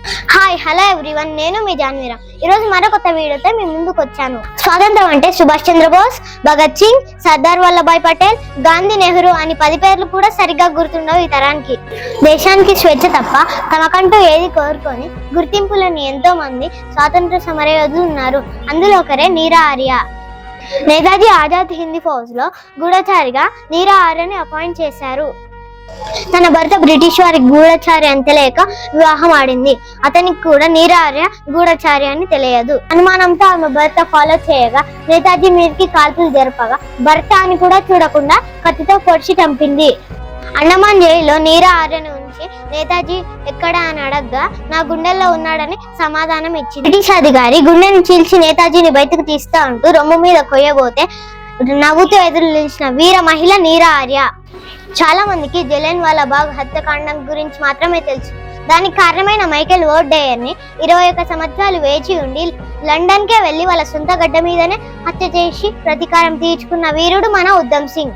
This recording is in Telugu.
హాయ్ హలో ఎవ్రీవన్, నేను మీ జాన్వీరా. ఈరోజు మరో కొత్త వీడియోతో మీ ముందుకు వచ్చాను. స్వాతంత్రం అంటే సుభాష్ చంద్రబోస్, భగత్ సింగ్, సర్దార్ వల్లభాయ్ పటేల్, గాంధీ, నెహ్రూ అని 10 పేర్లు కూడా సరిగ్గా గుర్తుండవు ఈ తరానికి. దేశానికి స్వేచ్ఛ తప్ప తమకంటూ ఏది కోరుకొని గుర్తింపులని ఎంతో మంది స్వాతంత్ర సమరయోధులు ఉన్నారు. అందులో ఒకరే నీరా ఆర్య. నేతాజీ ఆజాద్ హిందీ ఫౌజ్ లో గూఢచారిగా నీరా ఆర్యని అపాయింట్ చేశారు. తన భర్త బ్రిటిష్ వారి గూఢచారి అని తెలియక వివాహం ఆడింది. అతనికి కూడా నీరా ఆర్య గూఢచారి అని తెలియదు. అనుమానంతో ఆమె భర్త ఫాలో చేయగా నేతాజీ మీదకి కాల్పులు జరపగా భర్త అని కూడా చూడకుండా కత్తితో పొడిచి చంపింది. అండమాన్ జైల్లో నీరా ఆర్యను ఉంచి నేతాజీ ఎక్కడ అని అడగ్గా నా గుండెల్లో ఉన్నాడని సమాధానం ఇచ్చింది. బ్రిటిష్ అధికారి గుండెని చీల్చి నేతాజీని బయటకు తీస్తా అంటూ రొమ్ము మీద కొయ్యబోతే నవ్వుతూ ఎదురు నిలిచిన వీర మహిళ నీరా ఆర్య. చాలా మందికి జలియన్ వాలాబాగ్ హత్యాకాండం గురించి మాత్రమే తెలుసు. దానికి కారణమైన మైకేల్ ఓర్డేయర్ ని 21 సంవత్సరాలు వేచి ఉండి లండన్ కే వెళ్లి వాళ్ళ సొంత గడ్డ మీదనే హత్య చేసి ప్రతీకారం తీర్చుకున్న వీరుడు మన ఉధమ్ సింగ్.